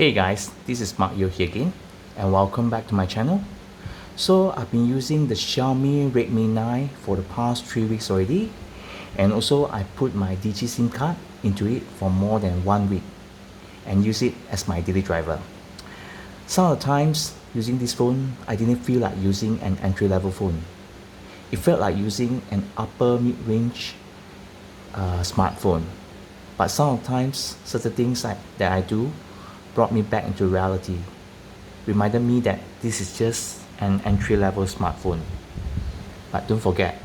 Hey guys, this is Mark Yo here again, and welcome back to my channel. So I've been using the Xiaomi Redmi 9 for the past 3 weeks already, and also I put my DG SIM card into it for more than 1 week and use it as my daily driver. Some of the times using this phone, I didn't feel like using an entry-level phone. It felt like using an upper mid-range smartphone. But some of the times, certain things that I do brought me back into reality, reminded me that this is just an entry-level smartphone. But don't forget,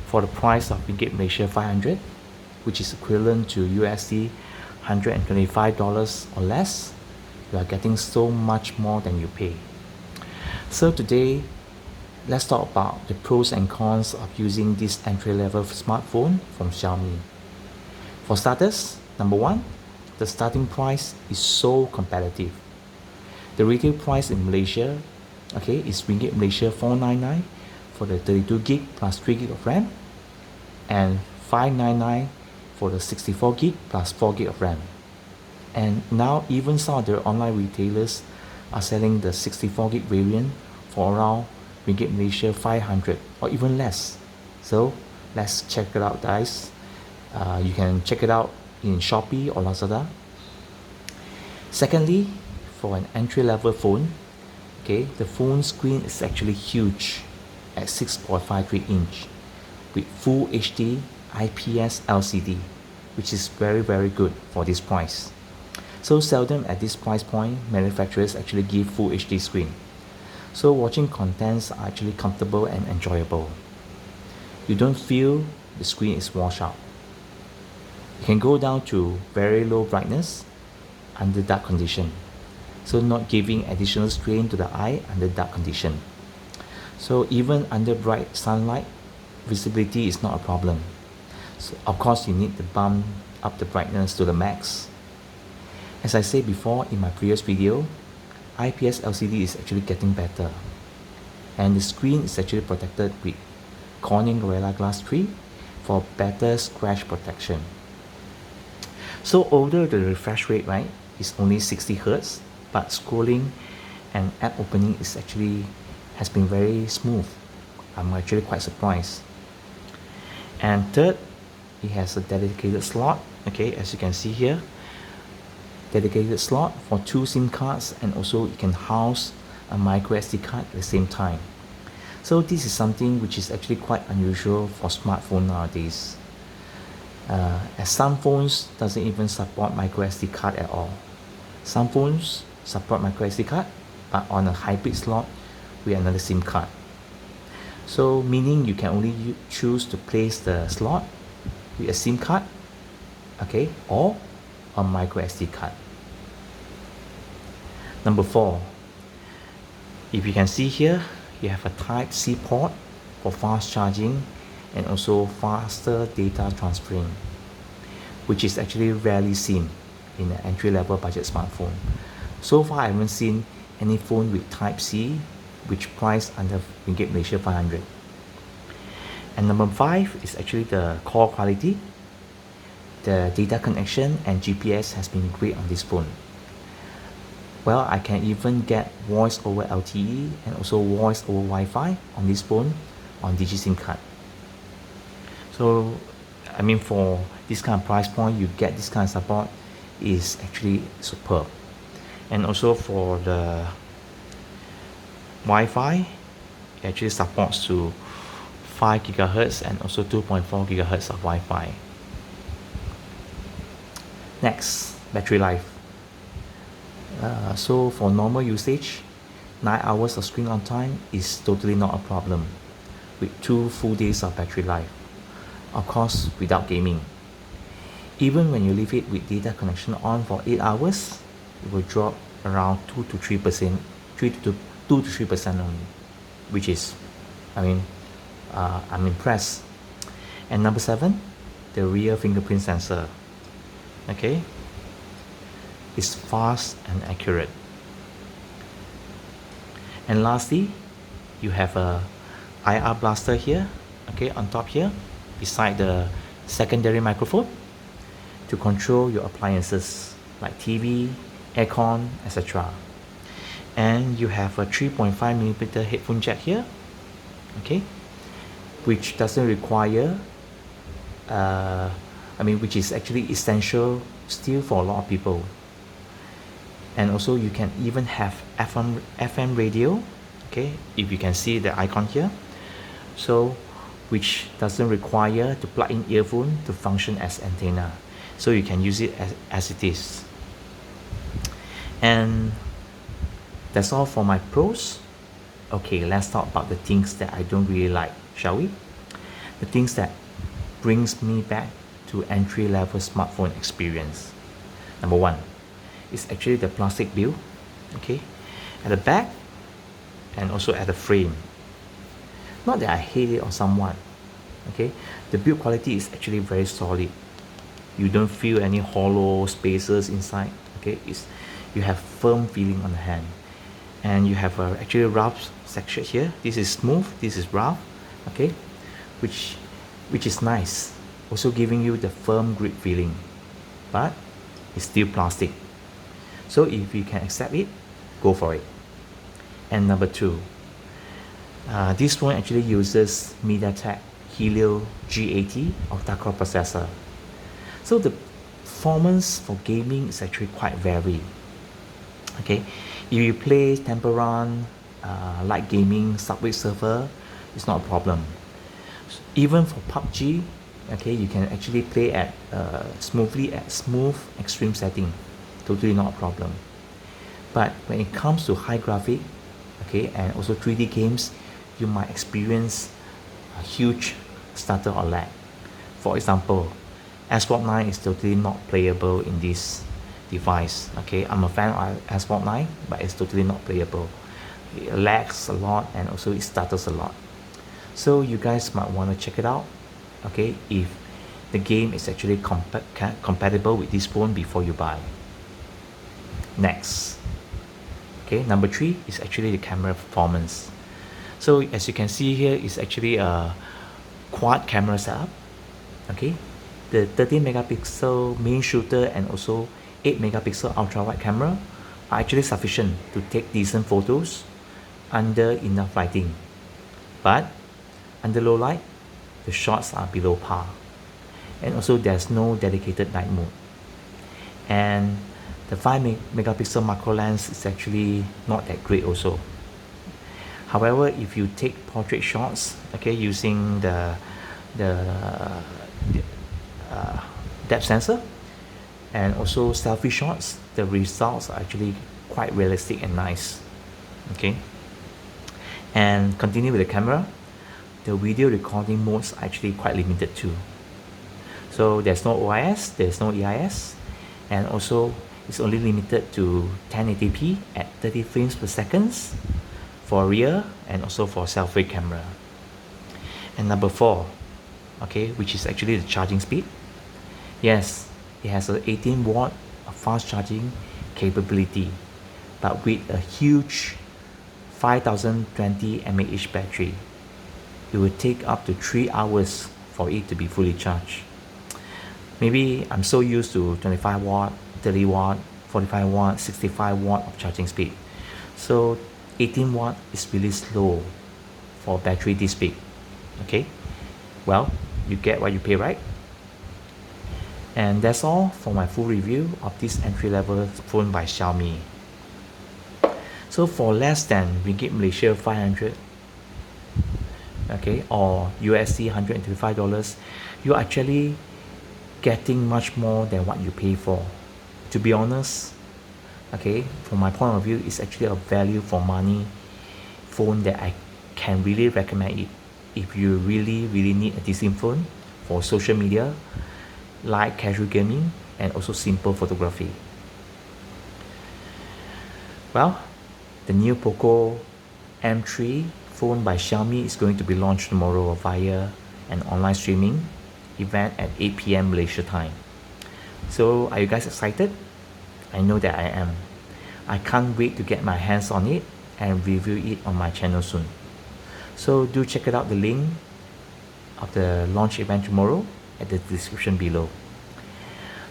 for the price of Ringgit Malaysia 500, which is equivalent to USD $125 or less, you are getting so much more than you pay. So today, let's talk about the pros and cons of using this entry-level smartphone from Xiaomi. For starters, number one, the starting price is so competitive. The retail price in Malaysia, is Ringgit Malaysia 499 for the 32GB plus 3GB of RAM, and 599 for the 64GB plus 4GB of RAM. And now even some of the online retailers are selling the 64GB variant for around Ringgit Malaysia 500 or even less. So let's check it out, guys. You can check it out in Shopee or Lazada. Secondly, for an entry-level phone, the phone screen is actually huge at 6.53 inch with full HD IPS LCD, which is very good for this price. So seldom at this price point manufacturers actually give full HD screen. So watching contents are actually comfortable and enjoyable. You don't feel the screen is washed out. You can go down to very low brightness under dark condition, so not giving additional strain to the eye under dark condition. So even under bright sunlight, visibility is not a problem. So of course you need to bump up the brightness to the max. As I said before in my previous video, IPS LCD is actually getting better, and the screen is actually protected with Corning Gorilla Glass 3 for better scratch protection. So although the refresh rate is only 60 Hz, but scrolling and app opening has been very smooth. I'm actually quite surprised. And third, it has a dedicated slot, as you can see here, dedicated slot for 2 SIM cards, and also you can house a micro SD card at the same time. So this is something which is actually quite unusual for smartphone nowadays. As some phones doesn't even support micro SD card at all. Some phones support micro SD card, but on a hybrid slot with another SIM card. So meaning you can only choose to place the slot with a SIM card, or a micro SD card. Number 4, if you can see here, you have a Type-C port for fast charging and also faster data transferring, which is actually rarely seen in an entry-level budget smartphone. So far I haven't seen any phone with Type-C which priced under Ringgit Malaysia 500. And number 5 is actually the call quality. The data connection and GPS has been great on this phone. Well, I can even get voice over LTE and also voice over Wi-Fi on this phone on DG SIM card. So for this kind of price point, you get this kind of support is actually superb. And also for the Wi-Fi, it actually supports to 5 GHz and also 2.4 GHz of Wi-Fi. Next, battery life. So for normal usage, 9 hours of screen on time is totally not a problem, with 2 full days of battery life. Of course, without gaming. Even when you leave it with data connection on for 8 hours, it will drop around 2 to 3%, 2 to 3% only, which is, I'm impressed. And number 7, the rear fingerprint sensor. It's fast and accurate. And lastly, you have a IR blaster here, on top here, beside the secondary microphone to control your appliances like TV, aircon, etc. And you have a 3.5mm headphone jack here, okay, which doesn't require which is actually essential still for a lot of people. And also you can even have FM radio, okay, if you can see the icon here, so which doesn't require to plug in earphone to function as antenna, so you can use it as it is. And that's all for my pros. Okay, let's talk about the things that I don't really like, shall we? The things that brings me back to entry-level smartphone experience. Number one is actually the plastic build, okay, at the back and also at the frame. Not that I hate it or somewhat, okay, the build quality is actually very solid. You don't feel any hollow spaces inside, okay, you have firm feeling on the hand. And you have a actually rough section here. This is smooth, this is rough, okay, which is nice, also giving you the firm grip feeling, but it's still plastic. So if you can accept it, go for it. And number two, this one actually uses Mediatek Helio G80 octa-core processor. So the performance for gaming is actually quite varied. Okay, if you play Temple Run, light gaming, Subway Surfer, it's not a problem. Even for PUBG, okay, you can actually play at smoothly at smooth extreme setting, totally not a problem. But when it comes to high graphic, okay, and also 3D games, you might experience a huge stutter or lag. For example, Xbox 9 is totally not playable in this device. Okay, I'm a fan of Xbox 9, but it's totally not playable. It lags a lot and also it stutters a lot. So you guys might want to check it out, okay, if the game is actually compatible with this phone before you buy. Next, okay, number three is actually the camera performance. So as you can see here, it's actually a quad camera setup, okay. The 13 megapixel main shooter and also 8 megapixel ultra-wide camera are actually sufficient to take decent photos under enough lighting. But under low light, the shots are below par. And also there's no dedicated night mode. And the 5 megapixel macro lens is actually not that great also. However, if you take portrait shots, okay, using the depth sensor and also selfie shots, the results are actually quite realistic and nice, okay. And continue with the camera, the video recording modes are actually quite limited too. So there's no OIS, there's no EIS, and also it's only limited to 1080p at 30 frames per second for rear and also for selfie camera. And number four, okay, which is actually the charging speed. Yes, it has an 18 watt fast charging capability, but with a huge 5020 mAh battery. It will take up to 3 hours for it to be fully charged. Maybe I'm so used to 25 watt, 30 watt, 45 watt, 65 watt of charging speed. So 18 watt is really slow for battery this big. Okay, well, you get what you pay, right? And that's all for my full review of this entry-level phone by Xiaomi. So for less than Ringgit Malaysia 500, okay, or USD $125, you're actually getting much more than what you pay for. To be honest, okay, from my point of view, it's actually a value for money phone that I can really recommend it if you really need a decent phone for social media, light casual gaming, and also simple photography. Well, the new Poco M3 phone by Xiaomi is going to be launched tomorrow via an online streaming event at 8 PM Malaysia time. So are you guys excited? I know that I am. I can't wait to get my hands on it and review it on my channel soon. So do check it out, the link of the launch event tomorrow at the description below.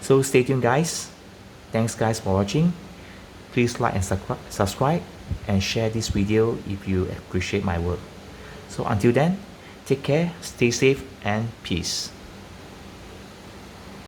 So stay tuned guys. Thanks guys for watching. Please like and subscribe and share this video if you appreciate my work. So until then, take care, stay safe, and peace.